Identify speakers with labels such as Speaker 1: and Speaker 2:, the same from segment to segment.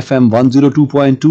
Speaker 1: FM 102.2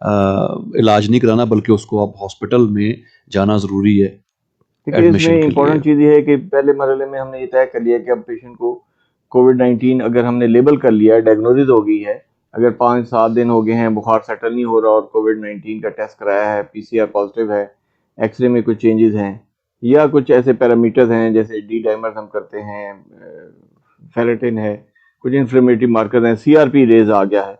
Speaker 1: علاج نہیں کرانا بلکہ اس کو اب ہاسپٹل میں جانا ضروری ہے.
Speaker 2: دیکھیے اس میں امپورٹنٹ چیز یہ ہے کہ پہلے مرحلے میں ہم نے یہ طے کر لیا کہ اب پیشنٹ کو کووڈ-19 اگر ہم نے لیبل کر لیا ہے, ڈائگنوزز ہو گئی ہے, اگر 5-7 دن ہو گئے ہیں, بخار سیٹل نہیں ہو رہا اور کووڈ-19 کا ٹیسٹ کرایا ہے, پی سی آر پازیٹیو ہے, ایکس رے میں کچھ چینجز ہیں یا کچھ ایسے پیرامیٹرز ہیں جیسے ڈی ڈائمرز ہم کرتے ہیں, فیریٹن ہے, کچھ انفلیمیٹری مارکرز ہیں, سی آر پی ریز آ گیا ہے,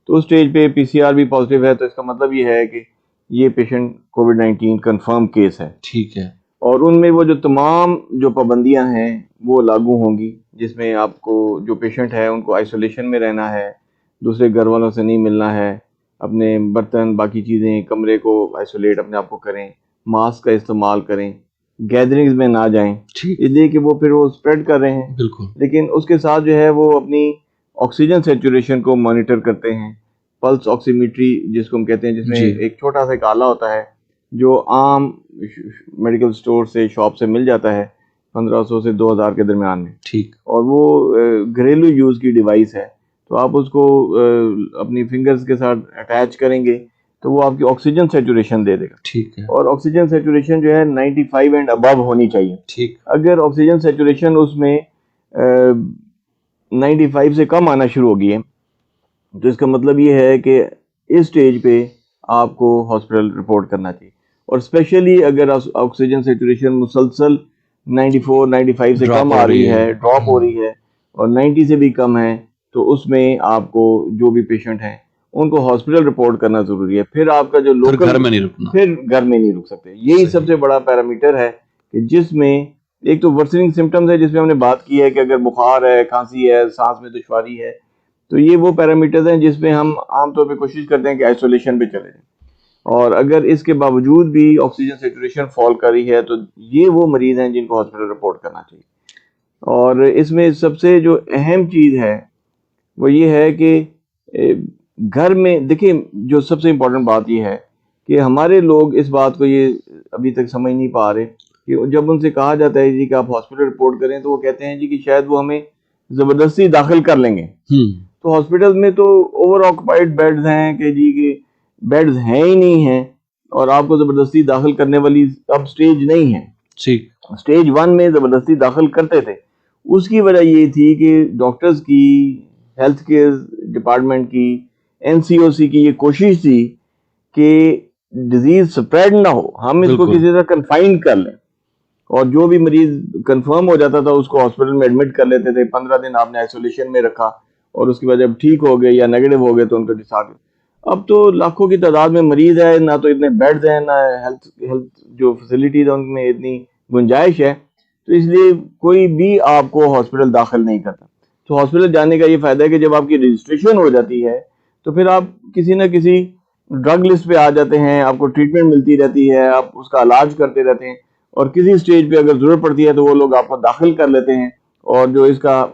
Speaker 2: تو اس سٹیج پہ پی سی آر بھی پازیٹیو ہے, تو اس کا مطلب یہ ہے کہ یہ پیشنٹ کووڈ-19 کنفرم کیس ہے.
Speaker 1: ٹھیک ہے.
Speaker 2: اور ان میں وہ جو تمام جو پابندیاں ہیں وہ لاگو ہوں گی, جس میں آپ کو جو پیشنٹ ہے ان کو آئسولیشن میں رہنا ہے, دوسرے گھر والوں سے نہیں ملنا ہے, اپنے برتن باقی چیزیں کمرے کو آئسولیٹ اپنے آپ کو کریں, ماسک کا استعمال کریں, گیدرنگز میں نہ جائیں, اس لیے کہ وہ پھر وہ اسپریڈ کر رہے ہیں.
Speaker 1: بالکل.
Speaker 2: لیکن اس کے ساتھ جو ہے وہ اپنی آکسیجن سیچوریشن کو مانیٹر کرتے ہیں, پلس آکسیمیٹری جس کو ہم کہتے ہیں, جس میں ایک چھوٹا سا ایک آلہ ہوتا ہے جو عام میڈیکل سٹور سے شاپ سے مل جاتا ہے 1500 سے 2000 کے درمیان میں.
Speaker 1: ٹھیک. اور
Speaker 2: وہ گھریلو یوز کی ڈیوائس ہے, تو آپ اس کو اپنی فنگرز کے ساتھ اٹیچ کریں گے تو وہ آپ کی آکسیجن سیچوریشن دے دے گا.
Speaker 1: ٹھیک ہے.
Speaker 2: اور آکسیجن سیچوریشن جو ہے 95 اینڈ ابو ہونی چاہیے.
Speaker 1: ٹھیک.
Speaker 2: اگر آکسیجن سیچوریشن اس میں 95 سے کم آنا شروع ہو گئی ہے تو اس کا مطلب یہ ہے کہ اس سٹیج پہ آپ کو ہاسپٹل رپورٹ کرنا چاہیے. اور اسپیشلی اگر آکسیجن سیچوریشن مسلسل 94-95 سے کم آ رہی ہے, ڈراپ ہو رہی ہے, اور 90 سے بھی کم ہے, تو اس میں آپ کو جو بھی پیشنٹ ہیں ان کو ہاسپٹل رپورٹ کرنا ضروری ہے. پھر آپ کا جو لوکل
Speaker 1: گھر میں نہیں رکنا,
Speaker 2: پھر گھر میں نہیں رک سکتے. یہی سب سے بڑا پیرامیٹر ہے کہ جس میں ایک تو ورسننگ سمٹمز ہے جس میں ہم نے بات کی ہے کہ اگر بخار ہے, کھانسی ہے, سانس میں دشواری ہے, تو یہ وہ پیرامیٹرز ہیں جس میں ہم عام طور پہ کوشش کرتے ہیں کہ آئسولیشن پہ چلے جائیں. اور اگر اس کے باوجود بھی آکسیجن سیچوریشن فال کر رہی ہے تو یہ وہ مریض ہیں جن کو ہاسپٹل رپورٹ کرنا چاہیے. اور اس میں سب سے جو اہم چیز ہے وہ یہ ہے کہ گھر میں دیکھیں, جو سب سے امپورٹنٹ بات یہ ہے کہ ہمارے لوگ اس بات کو یہ ابھی تک سمجھ نہیں پا رہے کہ جب ان سے کہا جاتا ہے جی کہ آپ ہاسپٹل رپورٹ کریں تو وہ کہتے ہیں جی کہ شاید وہ ہمیں زبردستی داخل کر لیں گے. تو ہاسپٹل میں تو اوور آکوپائڈ بیڈز ہیں کہ جی کہ بیڈز ہیں ہی نہیں ہیں, اور آپ کو زبردستی داخل کرنے والی اب سٹیج نہیں ہے. سٹیج 1 میں زبردستی داخل کرتے تھے. اس کی وجہ یہ تھی کہ ڈاکٹرز کی, ہیلتھ کیئر ڈپارٹمنٹ کی, این سی او سی کی یہ کوشش تھی کہ ڈیزیز سپریڈ نہ ہو, ہم اس کو کسی طرح کنفائن کر لیں, اور جو بھی مریض کنفرم ہو جاتا تھا اس کو ہاسپٹل میں ایڈمٹ کر لیتے تھے. 15 دن آپ نے آئسولیشن میں رکھا اور اس کے بعد جب ٹھیک ہو گئے یا نیگیٹو ہو گئے تو ان کو ڈسچارج. اب تو لاکھوں کی تعداد میں مریض ہے, نہ تو اتنے بیڈز ہیں, نہ ہیلتھ جو فیسلٹیز ہیں ان میں اتنی گنجائش ہے, تو اس لیے کوئی بھی آپ کو ہاسپٹل داخل نہیں کرتا. تو ہاسپٹل جانے کا یہ فائدہ ہے کہ جب آپ کی رجسٹریشن ہو جاتی ہے تو پھر آپ کسی نہ کسی ڈرگ لسٹ پہ آ جاتے ہیں, آپ کو ٹریٹمنٹ ملتی رہتی ہے, آپ اس کا علاج کرتے رہتے ہیں, اور کسی سٹیج پہ اگر ضرورت پڑتی ہے تو وہ لوگ آپ کو داخل کر لیتے ہیں. اور جو اس کا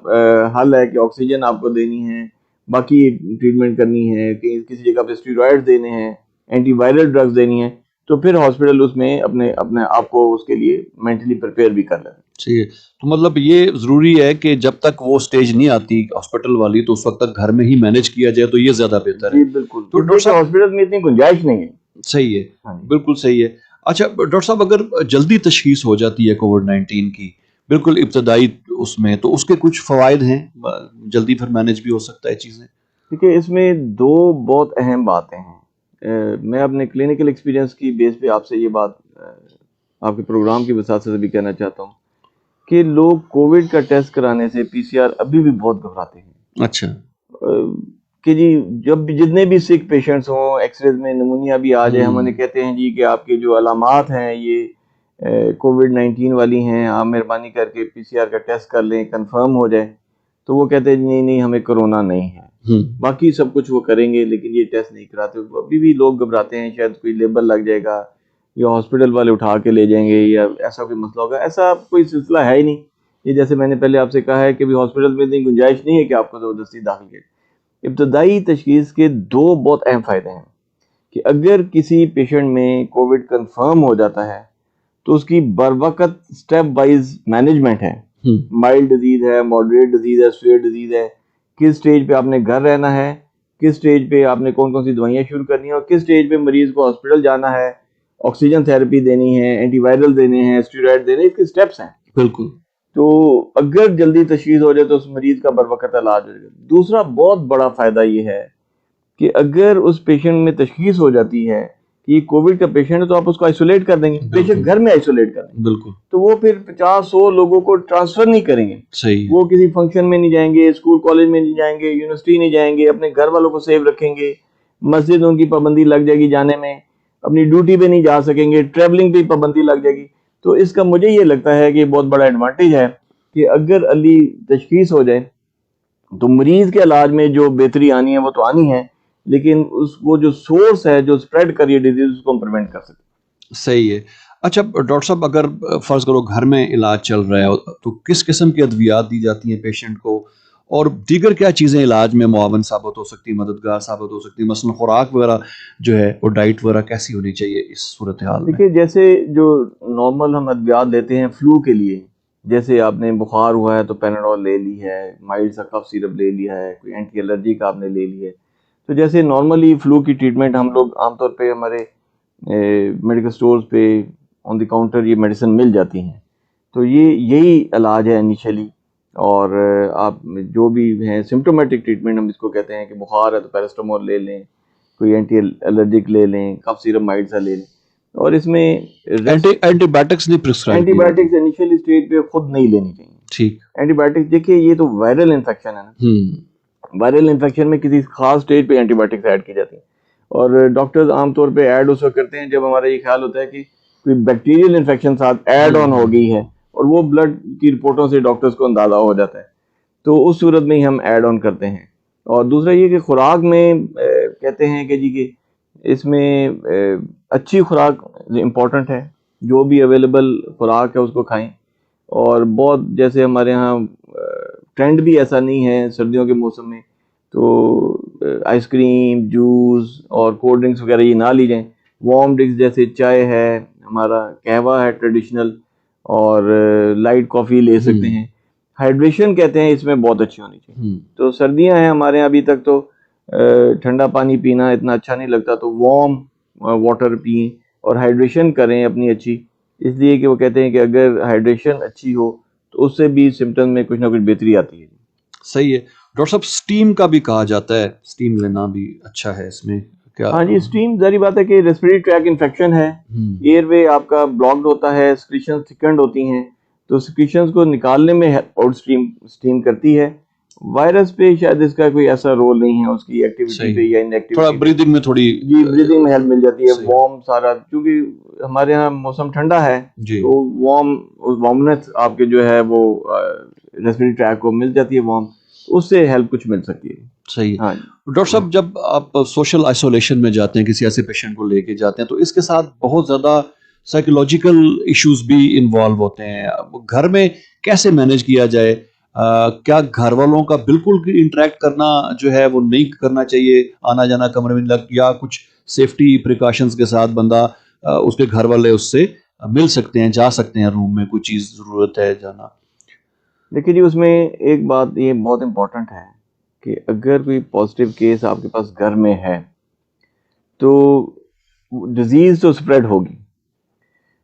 Speaker 2: حل ہے کہ آکسیجن آپ کو دینی ہے, باقی ٹریٹمنٹ کرنی ہے, کہ کسی جگہ پہ اسٹیرائڈ دینے ہیں, اینٹی وائرل ڈرگز دینی ہے, تو پھر ہاسپٹل اس میں اپنے آپ کو اس کے لیے مینٹلی پریپیئر بھی کر لیتے ہیں.
Speaker 1: ٹھیک ہے. تو مطلب یہ ضروری ہے کہ جب تک وہ سٹیج نہیں آتی ہاسپٹل والی تو اس وقت تک گھر میں ہی مینیج کیا جائے تو یہ زیادہ بہتر ہے.
Speaker 2: جی بالکل. تو ڈاکٹر صاحب ہاسپٹل میں اتنی گنجائش نہیں ہے.
Speaker 1: صحیح ہے, بالکل صحیح ہے. اچھا ڈاکٹر صاحب, اگر جلدی تشخیص ہو جاتی ہے کووڈ-19 کی بالکل ابتدائی اس میں, تو اس کے کچھ فوائد ہیں, جلدی پھر مینیج بھی ہو سکتا ہے چیزیں.
Speaker 2: دیکھیے اس میں دو بہت اہم باتیں ہیں. میں اپنے کلینکل ایکسپیرینس کی بیس پہ آپ سے یہ بات آپ کے پروگرام کی وساطت سے بھی کہنا چاہتا ہوں کہ لوگ کووڈ کا ٹیسٹ کرانے سے پی سی آر ابھی بھی بہت گھبراتے ہیں.
Speaker 1: اچھا.
Speaker 2: کہ جی جب جتنے بھی سک پیشنٹس ہوں, ایکس ریز میں نمونیا بھی آ جائے, ہم انہیں کہتے ہیں جی کہ آپ کے جو علامات ہیں یہ کووڈ-19 والی ہیں, آپ مہربانی کر کے پی سی آر کا ٹیسٹ کر لیں, کنفرم ہو جائے. تو وہ کہتے ہیں نہیں ہمیں کرونا نہیں ہے, باقی سب کچھ وہ کریں گے لیکن یہ ٹیسٹ نہیں کراتے. ابھی بھی لوگ گھبراتے ہیں, شاید کوئی لیبل لگ جائے گا یا ہاسپٹل والے اٹھا کے لے جائیں گے یا ایسا کوئی مسئلہ ہوگا. ایسا کوئی سلسلہ ہے ہی نہیں. یہ جیسے میں نے پہلے آپ سے کہا ہے کہ بھی ہاسپٹل میں اتنی گنجائش نہیں ہے کہ آپ کو زبردستی داخل کریں. ابتدائی تشخیص کے دو بہت اہم فائدے ہیں کہ اگر کسی پیشنٹ میں کووڈ کنفرم ہو جاتا ہے تو اس کی بر وقت سٹیپ وائز مینجمنٹ ہے. مائلڈ ڈیزیز ہے, ماڈریٹ ڈیزیز ہے, سویئر ڈیزیز ہے, کس سٹیج پہ آپ نے گھر رہنا ہے, کس سٹیج پہ آپ نے کون کون سی دوائیاں شروع کرنی ہیں اور کس سٹیج پہ مریض کو ہاسپٹل جانا ہے, آکسیجن تھراپی دینی ہے, اینٹی وائرل دینے ہیں, اسٹیرائڈ دینے, اس کے سٹیپس ہیں.
Speaker 1: بالکل.
Speaker 2: تو اگر جلدی تشخیص ہو جائے تو اس مریض کا بر وقت علاج ہو جائے گا. دوسرا بہت بڑا فائدہ یہ ہے کہ اگر اس پیشنٹ میں تشخیص ہو جاتی ہے کہ یہ کووڈ کا پیشنٹ ہے تو آپ اس کو آئسولیٹ کر دیں گے, پیشنٹ گھر میں آئسولیٹ کر دیں گے.
Speaker 1: بالکل.
Speaker 2: تو وہ پھر 50-100 لوگوں کو ٹرانسفر نہیں کریں گے.
Speaker 1: صحیح.
Speaker 2: وہ کسی فنکشن میں نہیں جائیں گے, اسکول کالج میں نہیں جائیں گے, یونیورسٹی نہیں جائیں گے, اپنے گھر والوں کو سیف رکھیں گے, مسجد ان کی پابندی لگ جائے گی جانے میں, اپنی ڈیوٹی پہ نہیں جا سکیں گے, ٹریولنگ پہ پابندی لگ جائے گی. تو اس کا مجھے یہ لگتا ہے کہ بہت بڑا ایڈوانٹیج ہے کہ اگر علی تشخیص ہو جائے تو مریض کے علاج میں جو بہتری آنی ہے وہ تو آنی ہے, لیکن وہ جو سورس ہے جو اسپریڈ کر رہی ہے ڈیزیز اس کو ہم پریونٹ کر سکتے.
Speaker 1: صحیح ہے. اچھا ڈاکٹر صاحب, اگر فرض کرو گھر میں علاج چل رہا ہے تو کس قسم کی ادویات دی جاتی ہیں پیشنٹ کو, اور دیگر کیا چیزیں علاج میں معاون ثابت ہو سکتی, مددگار ثابت ہو سکتی, مثلا خوراک وغیرہ جو ہے وہ ڈائٹ وغیرہ کیسی ہونی چاہیے اس صورتحال میں؟
Speaker 2: دیکھیے جیسے جو نارمل ہم ادویات لیتے ہیں فلو کے لیے, جیسے آپ نے بخار ہوا ہے تو پیناڈول لے لی ہے, مائلڈ سا کف سیرپ لے لیا ہے, کوئی اینٹی الرجی کا آپ نے لے لی ہے. تو جیسے نارملی فلو کی ٹریٹمنٹ ہم لوگ عام طور پہ ہمارے میڈیکل سٹورز پہ آن دی کاؤنٹر یہ میڈیسن مل جاتی ہیں. تو یہی علاج ہے انیشلی. اور آپ جو بھی ہیں سمٹومیٹک ٹریٹمنٹ ہم اس کو کہتے ہیں کہ بخار ہے تو پیراسٹامول لے لیں, کوئی اینٹی الرجک لے لیں, کف سیرپ مائلڈ سا لے لیں. اور اس میں
Speaker 1: اینٹی بایوٹکس نہیں prescribe
Speaker 2: antibiotics initially stage پہ خود نہیں لینی چاہیے.
Speaker 1: ٹھیک.
Speaker 2: اینٹی بایوٹکس دیکھیے یہ تو وائرل انفیکشن ہے نا, وائرل انفیکشن میں کسی خاص اسٹیج پہ اینٹی بایوٹکس ایڈ کی جاتی ہیں. اور ڈاکٹرز عام طور پہ ایڈ اس وقت کرتے ہیں جب ہمارا یہ خیال ہوتا ہے کہ کوئی بیکٹیریل انفیکشن ساتھ ایڈ آن ہو گئی ہے, اور وہ بلڈ کی رپورٹوں سے ڈاکٹرز کو اندازہ ہو جاتا ہے, تو اس صورت میں ہی ہم ایڈ آن کرتے ہیں. اور دوسرا یہ کہ خوراک میں کہتے ہیں کہ جی کہ اس میں اچھی خوراک امپورٹنٹ ہے, جو بھی اویلیبل خوراک ہے اس کو کھائیں. اور بہت جیسے ہمارے ہاں ٹرینڈ بھی ایسا نہیں ہے سردیوں کے موسم میں تو آئس کریم, جوس اور کولڈ ڈرنکس وغیرہ یہ نہ لی جائیں. وارم ڈرنکس جیسے چائے ہے, ہمارا قہوہ ہے ٹریڈیشنل, اور لائٹ کافی لے سکتے ہیں. ہائیڈریشن کہتے ہیں اس میں بہت اچھی ہونی چاہیے. تو سردیاں ہیں ہمارے یہاں ابھی تک تو ٹھنڈا پانی پینا اتنا اچھا نہیں لگتا, تو وارم واٹر پئیں اور ہائیڈریشن کریں اپنی اچھی, اس لیے کہ وہ کہتے ہیں کہ اگر ہائیڈریشن اچھی ہو تو اس سے بھی سمٹم میں کچھ نہ کچھ بہتری آتی ہے.
Speaker 1: صحیح ہے. ڈاکٹر صاحب اسٹیم کا بھی کہا جاتا ہے, اسٹیم لینا بھی اچھا ہے, اس میں کیا؟
Speaker 2: ہاں جی, اسٹیم ظاہر بات ہے کہ ریسپریٹری ٹریک انفیکشن ہے, ایئر وے آپ کا بلاکڈ ہوتا ہے, سیکریشن تھکنڈ ہوتی ہیں, تو سیکریشنز کو نکالنے میں اور اسٹیم کرتی ہے. وائرس پہ شاید اس کا کوئی ایسا رول نہیں ہے, اس کی ایکٹیویٹی پہ یا انیکٹیویٹی
Speaker 1: تھوڑا بریدنگ میں تھوڑی
Speaker 2: جی بریدنگ میں ہیلپ مل جاتی ہے. وارم سارا, کیونکہ ہمارے ہاں موسم ٹھنڈا ہے تو وارمنس آپ کے جو ہے وہ ریسپریٹری ٹریک کو مل جاتی ہے وارم, اس سے ہیلپ کچھ مل سکتی ہے.
Speaker 1: صحیح. ہاں ڈاکٹر صاحب جب آپ سوشل آئسولیشن میں جاتے ہیں, کسی ایسے پیشنٹ کو لے کے جاتے ہیں, تو اس کے ساتھ بہت زیادہ سائیکولوجیکل ایشوز بھی انوالو ہوتے ہیں. گھر میں کیسے مینیج کیا جائے؟ کیا گھر والوں کا بالکل انٹریکٹ کرنا جو ہے وہ نہیں کرنا چاہیے, آنا جانا کمرے میں لگ, یا کچھ سیفٹی پریکاشنز کے ساتھ بندہ اس کے گھر والے اس سے مل سکتے ہیں, جا سکتے ہیں روم میں, کوئی چیز ضرورت ہے جانا؟
Speaker 2: دیکھیے جی, اس میں ایک بات یہ بہت امپورٹنٹ ہے کہ اگر کوئی پازیٹیو کیس آپ کے پاس گھر میں ہے تو ڈیزیز تو اسپریڈ ہوگی,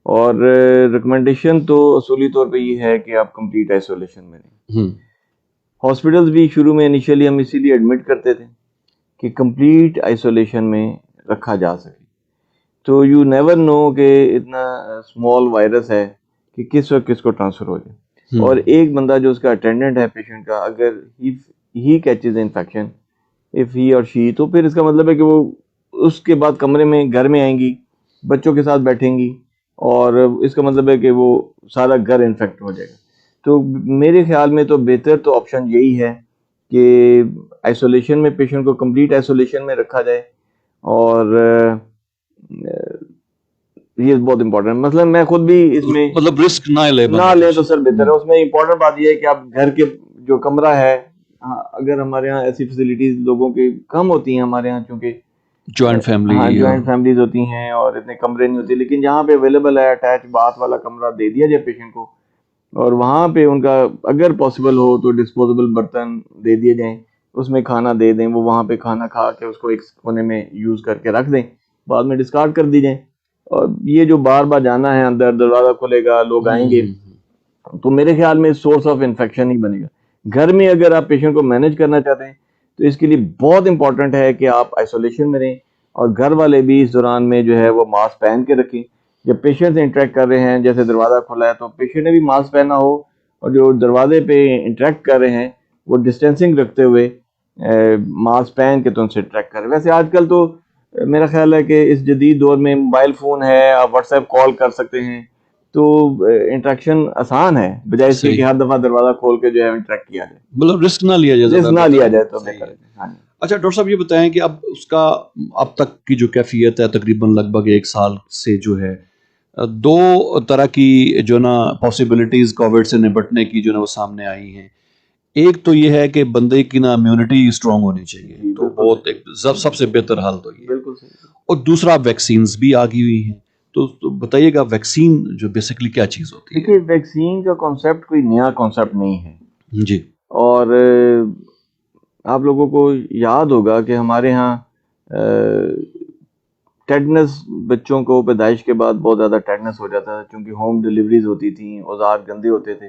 Speaker 2: اور ریکمنڈیشن تو اصولی طور پہ یہ ہے کہ آپ کمپلیٹ آئسولیشن میں رہیں. ہاسپٹلز بھی شروع میں انیشلی ہم اسی لیے ایڈمٹ کرتے تھے کہ کمپلیٹ آئسولیشن میں رکھا جا سکے. تو یو نیور نو کہ اتنا اسمال وائرس ہے کہ کس وقت کس کو ٹرانسفر ہو جائے. اور ایک بندہ جو اس کا اٹینڈنٹ ہے پیشنٹ کا, اگر ہی کیچز انفیکشن اف ہی اور شی, تو پھر اس کا مطلب ہے کہ وہ اس کے بعد کمرے میں گھر میں آئیں گی, بچوں کے ساتھ بیٹھیں گی, اور اس کا مطلب ہے کہ وہ سارا گھر انفیکٹ ہو جائے گا. تو میرے خیال میں تو بہتر تو آپشن یہی ہے کہ آئسولیشن میں پیشنٹ کو کمپلیٹ آئسولیشن میں رکھا جائے. اور یہ بہت امپورٹنٹ, مثلا میں خود بھی اس میں
Speaker 1: مطلب رسک نہ
Speaker 2: لیں تو سر بہتر ہے. اس میں امپورٹنٹ بات یہ ہے کہ آپ گھر کے جو کمرہ ہے, اگر ہمارے ہاں ایسی فیسلٹیز لوگوں کی کم ہوتی ہیں, ہمارے ہاں چونکہ
Speaker 1: جوائنٹ
Speaker 2: فیملیز ہوتی ہیں اور اتنے کمرے نہیں ہوتے, لیکن جہاں پہ اویلیبل ہے اٹیچ باتھ والا کمرہ دے دیا جائے پیشنٹ کو, اور وہاں پہ ان کا اگر پاسبل ہو تو ڈسپوزیبل برتن دے دیے جائیں اس میں کھانا دے دیں, وہ وہاں پہ کھانا کھا کے اس کو ایک کونے میں یوز کر کے رکھ دیں, بعد میں ڈسکارڈ کر دی جائیں. اور یہ جو بار بار جانا ہے, اندر دروازہ کھلے گا, لوگ آئیں گے, تو میرے خیال میں سورس آف انفیکشن ہی بنے گا. گھر میں اگر آپ پیشنٹ کو مینیج کرنا چاہتے ہیں تو اس کے لیے بہت امپورٹنٹ ہے کہ آپ آئسولیشن میں رہیں, اور گھر والے بھی اس دوران میں جو ہے وہ ماسک پہن کے رکھیں. جب پیشنٹ سے انٹریکٹ کر رہے ہیں, جیسے دروازہ کھلا ہے, تو پیشنٹ نے بھی ماسک پہنا ہو, اور جو دروازے پہ انٹریکٹ کر رہے ہیں وہ ڈسٹینسنگ رکھتے ہوئے ماسک پہن کے تو ان سے انٹریکٹ کر رہے ہیں. ویسے آج کل تو میرا خیال ہے کہ اس جدید دور میں موبائل فون ہے, آپ واٹس ایپ کال کر سکتے ہیں, تو انٹریکشن آسان ہے, بجائے اس کے کہ ہر دفعہ دروازہ کھول کے جو ہے انٹریکٹ کیا جائے,
Speaker 1: مطلب رسک نہ لیا جائے,
Speaker 2: تو بہتر ہے.
Speaker 1: اچھا ڈاکٹر صاحب یہ بتائیں کہ اب اس کا اب تک کی جو کیفیت ہے تقریباً لگ بھگ 1 سال سے جو ہے 2 طرح کی جو نا پاسبلٹیز کووڈ سے نپٹنے کی جو نا وہ سامنے آئی ہیں. ایک تو یہ ہے کہ بندے کی نا امیونٹی اسٹرانگ ہونی چاہیے, تو بہت ایک سب سے بہتر حل تو یہ,
Speaker 2: بالکل صحیح.
Speaker 1: اور دوسرا ویکسینز بھی آ گئی ہوئی ہیں, تو بتائیے گا ویکسین جو بیسیکلی کیا چیز ہوتی ہے؟
Speaker 2: دیکھیے ویکسین کا کانسیپٹ کوئی نیا کانسیپٹ نہیں ہے
Speaker 1: جی,
Speaker 2: اور آپ لوگوں کو یاد ہوگا کہ ہمارے ہاں ٹیٹنس بچوں کو پیدائش کے بعد بہت زیادہ ٹیٹنس ہو جاتا ہے, کیونکہ ہوم ڈلیوریز ہوتی تھیں, اوزار گندے ہوتے تھے,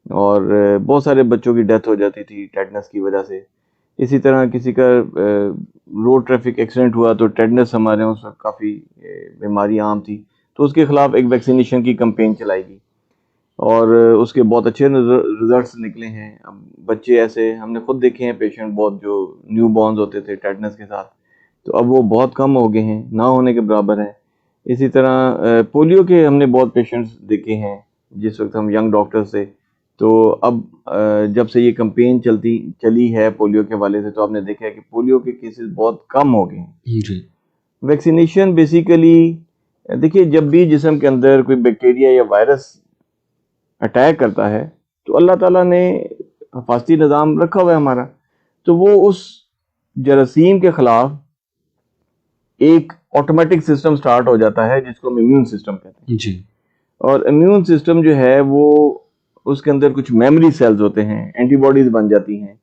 Speaker 2: اور بہت سارے بچوں کی ڈیتھ ہو جاتی تھی ٹیٹنس کی وجہ سے. اسی طرح کسی کا روڈ ٹریفک ایکسیڈنٹ ہوا تو ٹیٹنس ہمارے اس وقت کافی بیماری عام تھی, تو اس کے خلاف ایک ویکسینیشن کی کمپین چلائی گئی, اور اس کے بہت اچھے رزلٹس نکلے ہیں. اب بچے ایسے ہم نے خود دیکھے ہیں پیشنٹ بہت جو نیو بورنز ہوتے تھے ٹیٹنس کے ساتھ, تو اب وہ بہت کم ہو گئے ہیں, نہ ہونے کے برابر ہیں. اسی طرح پولیو کے ہم نے بہت پیشنٹس دیکھے ہیں جس وقت ہم ینگ ڈاکٹر سے, تو اب جب سے یہ کمپین چلی ہے پولیو کے حوالے سے, تو آپ نے دیکھا ہے کہ پولیو کے کیسز بہت کم ہو گئے ہیں.
Speaker 1: جی,
Speaker 2: ویکسینیشن بیسیکلی دیکھیے جب بھی جسم کے اندر کوئی بیکٹیریا یا وائرس اٹیک کرتا ہے تو اللہ تعالیٰ نے حفاظتی نظام رکھا ہوا ہے ہمارا, تو وہ اس جراثیم کے خلاف ایک آٹومیٹک سسٹم سٹارٹ ہو جاتا ہے جس کو ہم امیون سسٹم کہتے ہیں.
Speaker 1: جی,
Speaker 2: اور امیون سسٹم جو ہے وہ اس کے اندر کچھ میموری سیلز ہوتے ہیں, اینٹی باڈیز بن جاتی ہیں,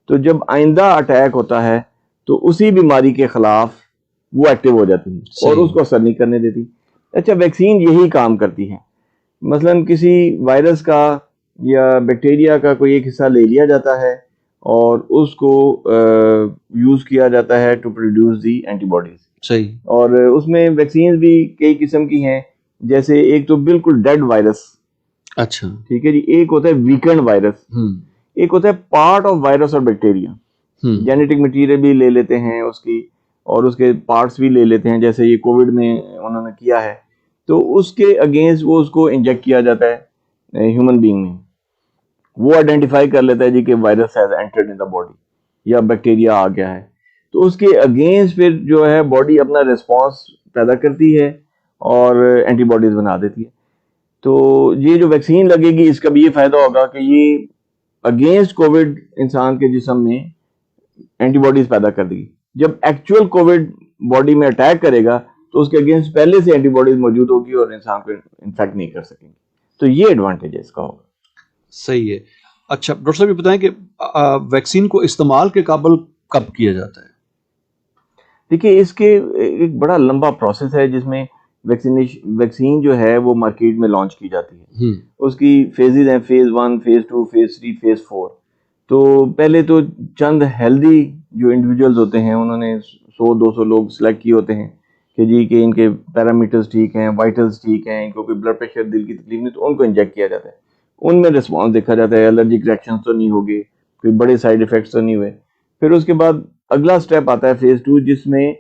Speaker 2: تو جب آئندہ اٹیک ہوتا ہے تو اسی بیماری کے خلاف وہ ایکٹیو ہو جاتی ہیں اور اس کو اثر نہیں کرنے دیتی. اچھا ویکسین یہی کام کرتی ہے, مثلا کسی وائرس کا یا بیکٹیریا کا کوئی ایک حصہ لے لیا جاتا ہے اور اس کو یوز کیا جاتا ہے ٹو پروڈیوس دی اینٹی باڈیز.
Speaker 1: صحیح.
Speaker 2: اور اس میں ویکسینز بھی کئی قسم کی ہیں, جیسے ایک تو بالکل ڈیڈ وائرس,
Speaker 1: اچھا
Speaker 2: ٹھیک ہے جی, ایک ہوتا ہے ویکنڈ وائرس, ایک ہوتا ہے پارٹ آف وائرس اور بیکٹیریا. جینیٹک مٹیریل بھی لے لیتے ہیں اس کی, اور اس کے پارٹس بھی لے لیتے ہیں, جیسے یہ کووڈ میں انہوں نے کیا ہے, تو اس کے اگینسٹ وہ اس کو انجیکٹ کیا جاتا ہے ہیومن بینگ میں. وہ آئیڈینٹیفائی کر لیتا ہے جی کہ virus has entered in the body یا بیکٹیریا آ گیا ہے, تو اس کے اگینسٹ پھر جو ہے باڈی اپنا ریسپانس پیدا کرتی ہے اور اینٹی باڈیز بنا دیتی ہے. تو یہ جو ویکسین لگے گی اس کا بھی یہ فائدہ ہوگا کہ یہ اگینسٹ کووڈ انسان کے جسم میں اینٹی باڈیز پیدا کر دے گی. جب ایکچوئل کووڈ باڈی میں اٹیک کرے گا تو اس کے اگینسٹ پہلے سے اینٹی باڈیز موجود ہوگی اور انسان کو انفیکٹ نہیں کر سکیں گے. تو یہ ایڈوانٹیج ہے اس کا ہوگا.
Speaker 1: صحیح ہے. اچھا ڈاکٹر صاحب یہ بتائیں کہ ویکسین کو استعمال کے قابل کب کیا جاتا ہے؟
Speaker 2: دیکھیے اس کے ایک بڑا لمبا پروسیس ہے جس میں ویکسین جو ہے وہ مارکیٹ میں لانچ کی جاتی ہے. اس کی فیزز ہیں, فیز 1, فیز 2, فیز 3, فیز 4. تو پہلے تو چند ہیلدی جو انڈیویجولز ہوتے ہیں انہوں نے 100-200 لوگ سلیکٹ کیے ہوتے ہیں کہ جی کہ ان کے پیرامیٹرز ٹھیک ہیں, وائٹلز ٹھیک ہیں, ان کو کوئی بلڈ پریشر, دل کی تکلیف نہیں, تو ان کو انجیکٹ کیا جاتا ہے. ان میں رسپانس دیکھا جاتا ہے, الرجک ریئیکشنز تو نہیں ہوگے, کوئی بڑے سائیڈ ایفیکٹس تو نہیں ہوئے. پھر اس کے بعد اگلا سٹیپ آتا ہے فیز 2, جس میں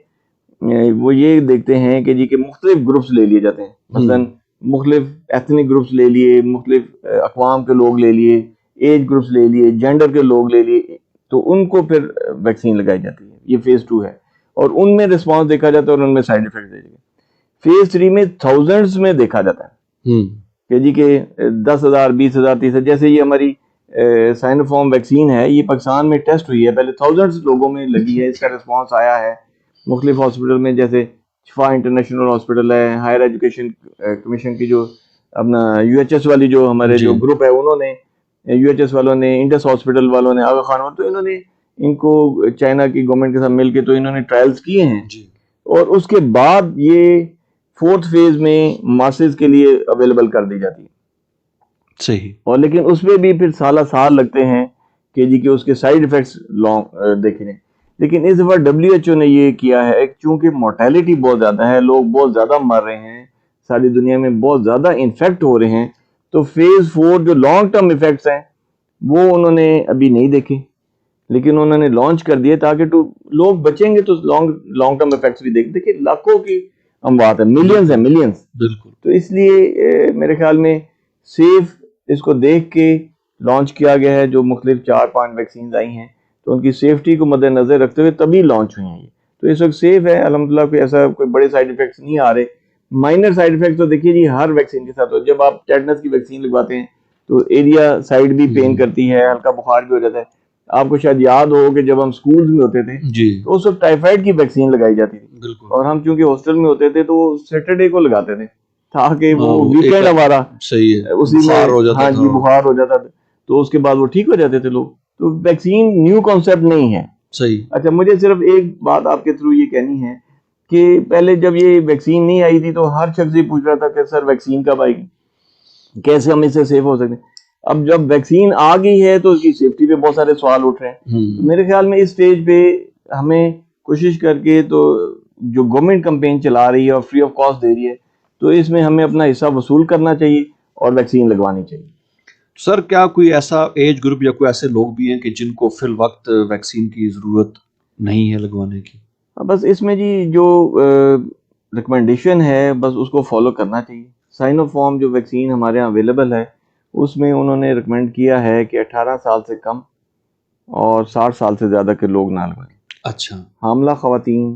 Speaker 2: وہ یہ دیکھتے ہیں کہ جی کہ مختلف گروپس لے لیے جاتے ہیں, مثلا مختلف ایتھنک گروپس لے لیے, مختلف اقوام کے لوگ لے لیے, ایج گروپس لے لیے, جینڈر کے لوگ لے لیے, تو ان کو پھر ویکسین لگائی جاتی ہے. یہ فیز 2 ہے, اور ان میں رسپانس دیکھا جاتا ہے اور ان میں سائیڈ ایفیکٹ دیکھے جاتے. فیز 3 میں تھاؤزنڈز میں دیکھا جاتا ہے کہ جی کہ 10,000, 20,000, 30,000, جیسے یہ ہماری سائنوفارم ویکسین ہے, یہ پاکستان میں ٹیسٹ ہوئی ہے, پہلے تھاؤزنڈز لوگوں میں لگی ہے, اس کا رسپانس آیا ہے مختلف ہاسپٹل میں, جیسے شفا انٹرنیشنل ہاسپٹل ہے, ہائر ایجوکیشن کمیشن کی جو اپنا UHS والی جو ہمارے جو گروپ ہے, انہوں نے UHS والوں نے, انڈس ہاسپٹل والوں نے, آغا خان والوں, تو انہوں نے ان کو چائنا کی گورنمنٹ کے ساتھ مل کے تو انہوں نے ٹرائلز کیے ہیں
Speaker 1: جی
Speaker 2: اور اس کے بعد یہ 4th فیز میں ماسز کے لیے اویلیبل کر دی جاتی ہے.
Speaker 1: صحیح.
Speaker 2: اور لیکن اس میں بھی پھر سال لگتے ہیں کہ اس کے سائیڈ ایفیکٹس لانگ دیکھیں. لیکن اس دفعہ WHO نے یہ کیا ہے چونکہ مورٹیلٹی بہت زیادہ ہے, لوگ بہت زیادہ مر رہے ہیں, ساری دنیا میں بہت زیادہ انفیکٹ ہو رہے ہیں, تو فیز 4 جو لانگ ٹرم ایفیکٹس ہیں وہ انہوں نے ابھی نہیں دیکھے, لیکن انہوں نے لانچ کر دیے تاکہ لوگ بچیں گے تو لانگ ٹرم ایفیکٹس بھی دیکھیں لاکھوں کی اموات ہیں, ملینز ہیں, ملینز.
Speaker 1: بالکل.
Speaker 2: تو اس لیے میرے خیال میں سیف اس کو دیکھ کے لانچ کیا گیا ہے. جو مختلف 4-5 ویکسینز آئی ہیں تو ان کی سیفٹی کو مد نظر رکھتے ہوئے تبھی لانچ ہوئی ہیں یہ. تو اس وقت سیف ہے الحمدللہ, کوئی ایسا کوئی بڑے سائیڈ ایفیکٹس نہیں آ رہے. مائنر سائیڈ ایفیکٹ تو دیکھیے جی ہر ویکسین کے ساتھ ہو. جب آپ ٹیٹنس کی ویکسین لگواتے ہیں تو ایریا سائڈ بھی پین کرتی ہے, ہلکا بخار بھی ہو جاتا ہے. آپ کو شاید یاد ہو کہ جب ہم سکولز میں ہوتے تھے
Speaker 1: جی
Speaker 2: تو اس وقت ٹائیفائڈ کی ویکسین لگائی جاتی تھی,
Speaker 1: بالکل.
Speaker 2: اور ہم چونکہ ہاسٹل میں ہوتے تھے تو سیٹرڈے کو لگاتے تھے تاکہ وہ ویکینڈ ہمارا
Speaker 1: صحیح ہے
Speaker 2: اسی میں
Speaker 1: بخار ہو جاتا
Speaker 2: ہاں جی بخار ہو جاتا تھا, تو اس کے بعد وہ ٹھیک ہو جاتے تھے لوگ. تو ویکسین نیو کانسیپٹ نہیں ہے.
Speaker 1: صحیح.
Speaker 2: اچھا مجھے صرف ایک بات آپ کے تھرو یہ کہنی ہے کہ پہلے جب یہ ویکسین نہیں آئی تھی تو ہر شخص یہ پوچھ رہا تھا کہ سر ویکسین کب آئے گی, کیسے ہم اس سے سیف ہو سکتے ہیں. اب جب ویکسین آ گئی ہے تو اس کی سیفٹی پہ بہت سارے سوال اٹھ رہے ہیں. میرے خیال میں اس سٹیج پہ ہمیں کوشش کر کے تو جو گورنمنٹ کمپین چلا رہی ہے اور فری آف کاسٹ دے رہی ہے تو اس میں ہمیں اپنا حصہ وصول کرنا چاہیے اور ویکسین لگوانی چاہیے.
Speaker 1: سر کیا کوئی ایسا ایج گروپ یا کوئی ایسے لوگ بھی ہیں کہ جن کو فی الوقت ویکسین کی ضرورت نہیں ہے لگوانے کی؟
Speaker 2: بس اس میں جی جو ریکمنڈیشن ہے بس اس کو فالو کرنا چاہیے. سائنو فارم جو ویکسین ہمارے یہاں اویلیبل ہے اس میں انہوں نے ریکمینڈ کیا ہے کہ 18 سال سے کم اور 60 سال سے زیادہ کے لوگ نہ لگوائیں.
Speaker 1: اچھا.
Speaker 2: حاملہ خواتین,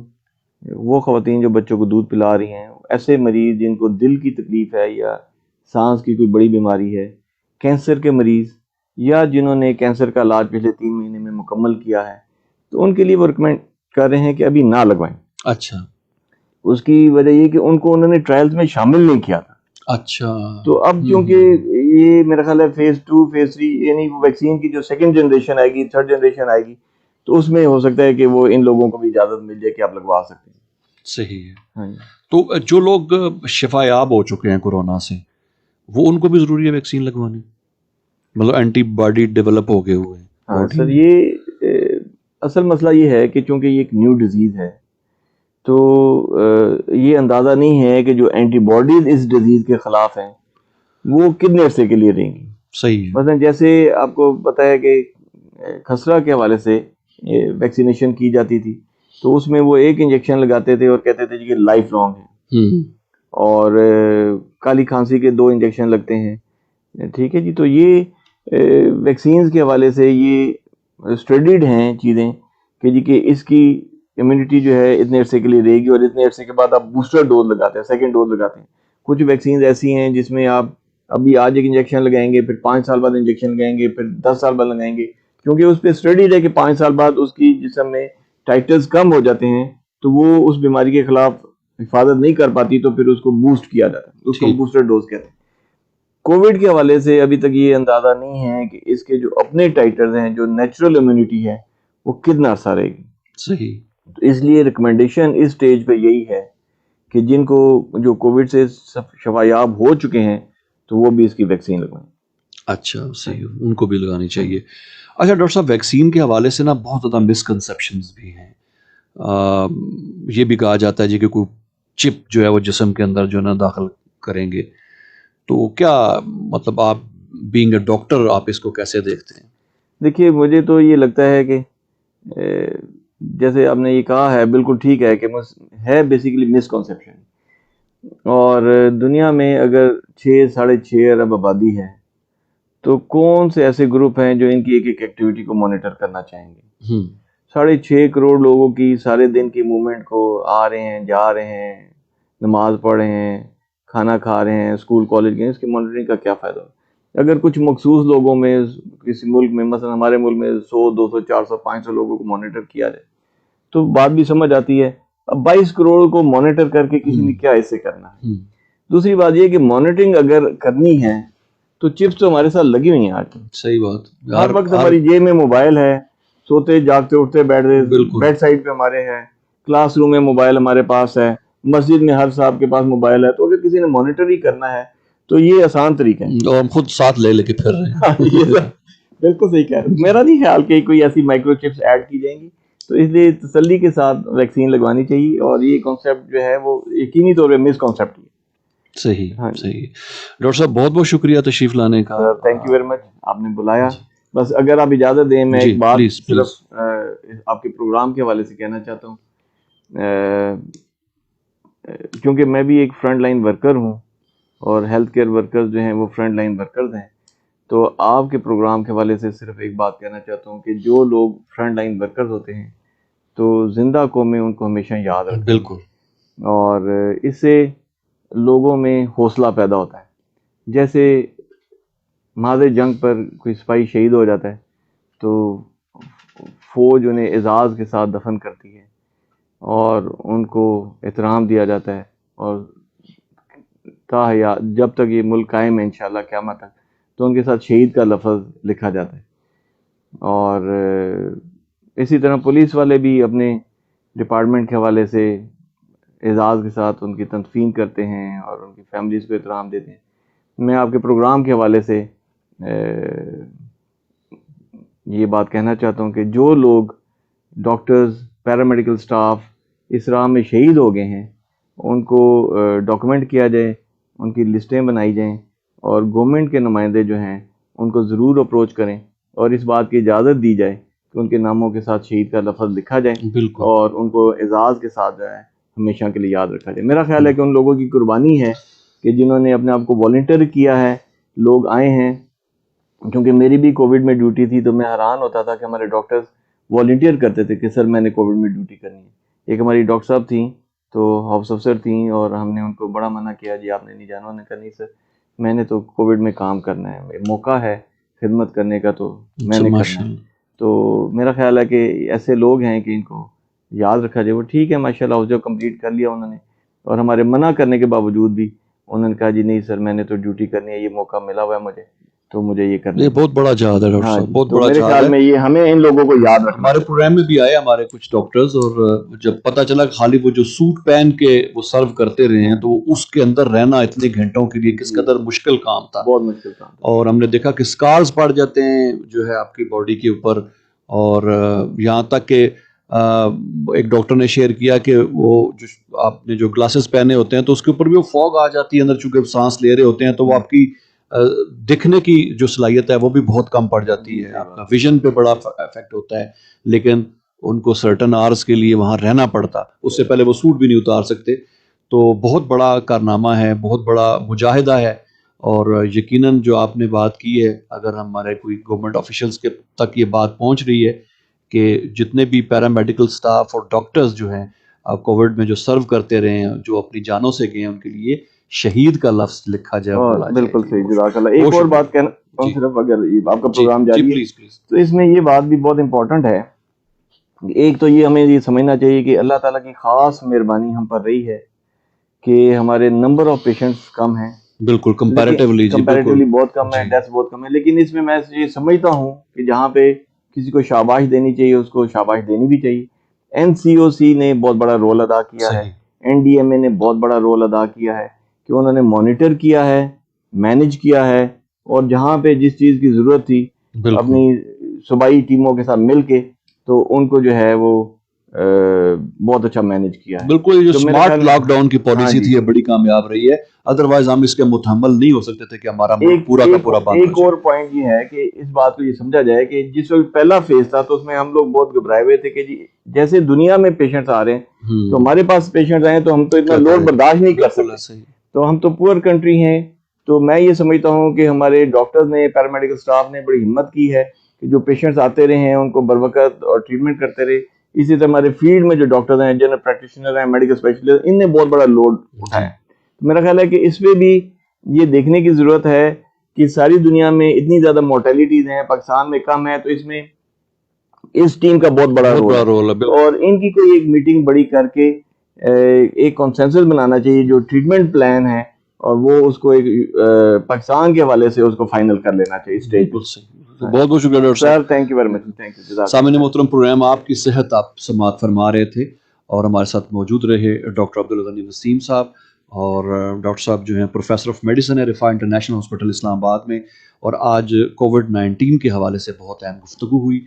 Speaker 2: وہ خواتین جو بچوں کو دودھ پلا رہی ہیں, ایسے مریض جن کو دل کی تکلیف ہے یا سانس کی کوئی بڑی بیماری ہے, کینسر کے مریض, یا جنہوں نے کینسر کا علاج پچھلے 3 مہینے میں مکمل کیا ہے, تو ان کے لیے وہ ریکمینڈ کر رہے ہیں کہ ابھی نہ لگوائیں.
Speaker 1: اچھا.
Speaker 2: اس کی وجہ یہ کہ ان کو انہوں نے ٹرائلز میں شامل نہیں کیا تھا.
Speaker 1: اچھا.
Speaker 2: تو اب چونکہ یہ میرا خیال ہے فیز 2 فیز 3 یعنی وہ ویکسین کی جو سیکنڈ جنریشن آئے گی, 3rd جنریشن آئے گی, تو اس میں ہو سکتا ہے کہ وہ ان لوگوں کو بھی اجازت مل جائے کہ آپ لگوا سکتے ہیں.
Speaker 1: صحیح ہے.
Speaker 2: ہاں جی.
Speaker 1: تو جو لوگ شفا یاب ہو چکے ہیں کورونا سے, وہ ان کو بھی ضروری ہے ویکسین لگوانی, مطلب اینٹی باڈی ڈیولپ ہو گئے ہوئے ہیں؟
Speaker 2: ہاں سر, یہ اصل مسئلہ یہ ہے کہ چونکہ یہ ایک نیو ڈیزیز ہے تو یہ اندازہ نہیں ہے کہ جو اینٹی باڈیز اس ڈیزیز کے خلاف ہیں وہ کتنے عرصے کے لیے رہیں گی.
Speaker 1: صحیح ہے.
Speaker 2: مثلا جیسے آپ کو پتہ ہے کہ خسرہ کے حوالے سے ویکسینیشن کی جاتی تھی تو اس میں وہ ایک انجیکشن لگاتے تھے اور کہتے تھے کہ لائف لانگ ہے, اور کالی کھانسی کے 2 انجیکشن لگتے ہیں. ٹھیک ہے جی. تو یہ ویکسینز کے حوالے سے یہ اسٹڈیڈ ہیں چیزیں کہ جی کہ اس کی امیونٹی جو ہے اتنے عرصے کے لیے رہے گی, اور اتنے عرصے کے بعد آپ بوسٹر ڈوز لگاتے ہیں, سیکنڈ ڈوز لگاتے ہیں. کچھ ویکسینز ایسی ہیں جس میں آپ ابھی آج ایک انجیکشن لگائیں گے, پھر 5 سال بعد انجیکشن لگائیں گے, پھر 10 سال بعد لگائیں گے, کیونکہ اس پہ اسٹڈیڈ ہے کہ 5 سال بعد اس کی جسم میں ٹائٹرز کم ہو جاتے ہیں تو وہ اس بیماری کے خلاف حفاظت نہیں کر پاتی, تو پھر اس کو بوسٹ کیا جاتا ہے, اس کو بوسٹر ڈوز کہتے ہیں. کووڈ کے حوالے سے ابھی تک یہ اندازہ نہیں ہے کہ اس کے جو اپنے ٹائٹرز ہیں, جو نیچرل امیونٹی ہے, وہ کتنا عرصہ رہے گی.
Speaker 1: صحیح.
Speaker 2: تو اس لیے ریکمنڈیشن اس سٹیج پہ یہی ہے کہ جن کو جو کووڈ سے شفایاب ہو چکے ہیں تو وہ بھی اس کی ویکسین لگوائیں.
Speaker 1: اچھا صحیح, ان کو بھی لگانی چاہیے. اچھا ڈاکٹر صاحب, ویکسین کے حوالے سے نا بہت زیادہ مسکنسیپشنز بھی ہیں. یہ بھی کہا جاتا ہے جی کہ کوئی چپ جو ہے وہ جسم کے اندر جو ہے نا داخل کریں گے, تو کیا مطلب آپ بینگ اے ڈاکٹر آپ اس کو کیسے دیکھتے ہیں؟
Speaker 2: دیکھیے مجھے تو یہ لگتا ہے کہ جیسے آپ نے یہ کہا ہے بالکل ٹھیک ہے کہ ہے بیسیکلی مسکنسیپشن, اور دنیا میں اگر 6.5 ارب آبادی ہے تو کون سے ایسے گروپ ہیں جو ان کی ایک ایک ایکٹیویٹی کو مانیٹر کرنا چاہیں گے؟ 6.5 کروڑ لوگوں کی سارے دن کی موومنٹ کو آ رہے ہیں, جا رہے ہیں, نماز پڑھ رہے ہیں, کھانا کھا رہے ہیں, اسکول کالج گئے, اس کی مانیٹرنگ کا کیا فائدہ؟ اگر کچھ مخصوص لوگوں میں کسی ملک میں, مثلا ہمارے ملک میں 100 200 400 500 لوگوں کو مانیٹر کیا جائے تو بات بھی سمجھ آتی ہے. اب 22 کروڑ کو مانیٹر کر کے کسی نے کیا اسے کرنا ہے؟ دوسری بات یہ کہ مانیٹرنگ اگر کرنی ہے تو چپس تو ہمارے ساتھ لگی ہوئی ہیں آج.
Speaker 1: صحیح بات.
Speaker 2: ہر وقت ہماری جیب میں موبائل ہے, سوتے جاگتے اٹھتے بیڈ سائڈ پہ ہمارے ہیں, کلاس روم میں موبائل ہمارے پاس ہے, مسجد میں ہر صاحب کے پاس موبائل ہے. تو اگر کسی نے مانیٹر ہی کرنا ہے تو یہ آسان طریقہ ہے,
Speaker 1: اور ہم خود ساتھ لے کے پھر رہے ہیں.
Speaker 2: بالکل صحیح کہہ رہے ہیں. میرا نہیں خیال کہ کوئی ایسی مائکرو چپس ایڈ کی جائیں گی, تو اس لیے تسلی کے ساتھ ویکسین لگوانی چاہیے. اور یہ کانسیپٹ جو ہے وہ یقینی طور پہ مس کانسیپٹ ہے.
Speaker 1: صحیح صحیح. ڈاکٹر صاحب بہت بہت شکریہ تشریف لانے کا.
Speaker 2: تھینک یو ویری مچ, آپ نے بلایا. بس اگر آپ اجازت دیں میں ایک بات صرف آپ کے پروگرام کے حوالے سے کہنا چاہتا ہوں, کیونکہ میں بھی ایک فرنٹ لائن ورکر ہوں اور ہیلتھ کیئر ورکرز جو ہیں وہ فرنٹ لائن ورکرز ہیں. تو آپ کے پروگرام کے حوالے سے صرف ایک بات کہنا چاہتا ہوں کہ جو لوگ فرنٹ لائن ورکرز ہوتے ہیں تو زندہ قوم میں ان کو ہمیشہ یاد رکھیں.
Speaker 1: بالکل.
Speaker 2: اور اس سے لوگوں میں حوصلہ پیدا ہوتا ہے. جیسے ماض جنگ پر کوئی سپاہی شہید ہو جاتا ہے تو فوج انہیں اعزاز کے ساتھ دفن کرتی ہے اور ان کو احترام دیا جاتا ہے, اور تا حیات جب تک یہ ملک قائم ہے انشاءاللہ قیامت تک, تو ان کے ساتھ شہید کا لفظ لکھا جاتا ہے. اور اسی طرح پولیس والے بھی اپنے ڈپارٹمنٹ کے حوالے سے اعزاز کے ساتھ ان کی تدفین کرتے ہیں اور ان کی فیملیز کو احترام دیتے ہیں. میں آپ کے پروگرام کے حوالے سے یہ بات کہنا چاہتا ہوں کہ جو لوگ ڈاکٹرز, پیرامیڈیکل سٹاف اس راہ میں شہید ہو گئے ہیں ان کو ڈاکومنٹ کیا جائے, ان کی لسٹیں بنائی جائیں, اور گورنمنٹ کے نمائندے جو ہیں ان کو ضرور اپروچ کریں اور اس بات کی اجازت دی جائے کہ ان کے ناموں کے ساتھ شہید کا لفظ لکھا جائے اور ان کو اعزاز کے ساتھ جو ہے ہمیشہ کے لیے یاد رکھا جائے. میرا خیال ہے کہ ان لوگوں کی قربانی ہے کہ جنہوں نے اپنے آپ کو والنٹیئر کیا ہے. لوگ آئے ہیں, کیونکہ میری بھی کووڈ میں ڈیوٹی تھی تو میں حیران ہوتا تھا کہ ہمارے ڈاکٹرز والنٹیئر کرتے تھے کہ سر میں نے کووڈ میں ڈیوٹی کرنی ہے. ایک ہماری ڈاکٹر صاحب تھیں تو ہاؤس افسر تھیں, اور ہم نے ان کو بڑا منع کیا, جی آپ نے نہیں جانا. انہوں نے کہا نہیں سر میں نے تو کووڈ میں کام کرنا ہے, موقع ہے خدمت کرنے کا تو میں نے کرنا ہے. تو میرا خیال ہے کہ ایسے لوگ ہیں کہ ان کو یاد رکھا جائے. وہ ٹھیک ہے ماشاءاللہ جو کمپلیٹ کر لیا انہوں نے, اور ہمارے منع کرنے کے باوجود بھی انہوں نے کہا جی نہیں سر میں نے تو ڈیوٹی کرنی ہے, یہ موقع ملا ہوا ہے مجھے تو مجھے یہ کرنا ہے.
Speaker 1: یہ بہت بڑا جہاد ہے ڈاکٹر صاحب, بہت بڑا
Speaker 2: میرے
Speaker 1: جہاد
Speaker 2: خیال
Speaker 1: ہے.
Speaker 2: میں یہ ہمیں ان لوگوں کو یاد رکھنا.
Speaker 1: ہمارے پروگرام میں بھی آئے ہمارے کچھ ڈاکٹرز, اور جب پتہ چلا کہ خالی وہ جو سوٹ پہن کے وہ سرو کرتے رہے ہیں تو اس کے اندر رہنا اتنے گھنٹوں کے لیے کس قدر مشکل کام تھا.
Speaker 2: بہت مشکل کام تھا.
Speaker 1: اور ہم نے دیکھا کہ سکارز پڑ جاتے ہیں جو ہے آپ کی باڈی کے اوپر, اور یہاں تک کہ ایک ڈاکٹر نے شیئر کیا کہ وہ جو آپ نے جو گلاسز پہنے ہوتے ہیں تو اس کے اوپر بھی وہ فوگ آ جاتی ہے اندر, چونکہ سانس لے رہے ہوتے ہیں تو وہ آپ کی دکھنے کی جو صلاحیت ہے وہ بھی بہت کم پڑ جاتی ہے, آپ کا ویژن پہ بڑا افیکٹ ہوتا ہے. لیکن ان کو سرٹن آورس کے لیے وہاں رہنا پڑتا, اس سے پہلے وہ سوٹ بھی نہیں اتار سکتے. تو بہت بڑا کارنامہ ہے, بہت بڑا مجاہدہ ہے. اور یقیناً جو آپ نے بات کی ہے, اگر ہمارے کوئی گورنمنٹ آفیشلز کے تک یہ بات پہنچ رہی ہے کہ جتنے بھی پیرامیڈیکل سٹاف اور ڈاکٹرز جو ہیں کووڈ میں جو سرو کرتے رہے ہیں, جو اپنی جانوں سے گئے ہیں, ان کے لیے شہید کا لفظ لکھا جائے.
Speaker 2: بالکل صحیح, جزاک اللہ. ایک اور بات کہنا صرف, اگر آپ کا پروگرام جاری ہے تو اس میں یہ بات بھی بہت امپورٹنٹ ہے. ایک تو یہ ہمیں یہ سمجھنا چاہیے کہ اللہ تعالیٰ کی خاص مہربانی ہم پر رہی ہے کہ ہمارے نمبر آف پیشنٹس کم ہیں.
Speaker 1: بالکل کمپیریٹیولی
Speaker 2: بہت کم ہے, ڈیتھس بہت کم ہے. لیکن اس میں یہ سمجھتا ہوں کہ جہاں پہ کسی کو شاباش دینی چاہیے اس کو شاباش دینی بھی چاہیے. NCOC نے بہت بڑا رول ادا کیا ہے, NDMA نے بہت بڑا رول ادا کیا ہے کہ انہوں نے مانیٹر کیا ہے, مینج کیا ہے, اور جہاں پہ جس چیز کی ضرورت تھی اپنی صوبائی ٹیموں کے ساتھ مل کے تو ان کو جو ہے وہ بہت اچھا مینج کیا ہے.
Speaker 1: بالکل, جو سمارٹ لاک ڈاؤن کی پالیسی تھی یہ بڑی کامیاب رہی ہے, ادروائز ہم اس کے متحمل نہیں ہو سکتے تھے کہ ہمارا ملک پورا کا پورا بند ہو جائے.
Speaker 2: ایک اور پوائنٹ یہ ہے کہ اس بات کو یہ سمجھا جائے کہ جس وقت پہلا فیز تھا تو اس میں ہم لوگ بہت گھبرائے ہوئے تھے کہ جی جیسے دنیا میں پیشنٹس آ رہے ہیں تو ہمارے پاس پیشنٹس آئے تو ہم تو اتنا لوڈ برداشت نہیں کر سکتے, تو ہم تو پور کنٹری ہیں. تو میں یہ سمجھتا ہوں کہ ہمارے ڈاکٹرز نے, پیرامیڈیکل سٹاف نے بڑی ہمت کی ہے کہ جو پیشنٹس آتے رہے ہیں ان کو بروقت اور ٹریٹمنٹ کرتے رہے. اسی طرح ہمارے فیلڈ میں جو ڈاکٹرز ہیں, جنرل پریکٹیشنر ہیں, میڈیکل اسپیشلسٹ, ان نے بہت بڑا لوڈ اٹھایا. میرا خیال ہے کہ اس پہ بھی یہ دیکھنے کی ضرورت ہے کہ ساری دنیا میں اتنی زیادہ مورٹیلٹیز ہیں, پاکستان میں کم ہے, تو اس میں اس ٹیم کا بہت بڑا رول ہے. اور ان کی کوئی ایک میٹنگ بڑی کر کے ایک کنسنسس بنانا چاہیے جو ٹریٹمنٹ پلان ہے, اور وہ اس کو ایک پاکستان کے حوالے سے اس کو فائنل کر لینا چاہیے اسٹیج پر.
Speaker 1: تو بہت بہت شکریہ ڈاکٹر صاحب.
Speaker 2: Sir thank you very much, thank you.
Speaker 1: سامعین محترم، پروگرام آپ کی صحت آپ سماعت فرما رہے تھے اور ہمارے ساتھ موجود رہے ڈاکٹر عبدالغنی وسیم صاحب، اور ڈاکٹر صاحب جو ہیں پروفیسر آف میڈیسن ہے رفاع انٹرنیشنل ہاسپٹل اسلام آباد میں، اور آج کووڈ-19 کے حوالے سے بہت اہم گفتگو ہوئی.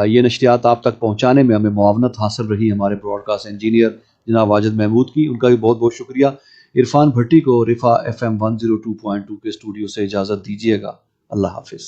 Speaker 1: یہ نشریات آپ تک پہنچانے میں ہمیں معاونت حاصل رہی ہمارے براڈ کاسٹ انجینئر جناب واجد محمود کی، ان کا بھی بہت بہت شکریہ. عرفان بھٹی کو رفاع FM 102.2 کے اسٹوڈیو سے اجازت دیجیے گا. اللہ حافظ.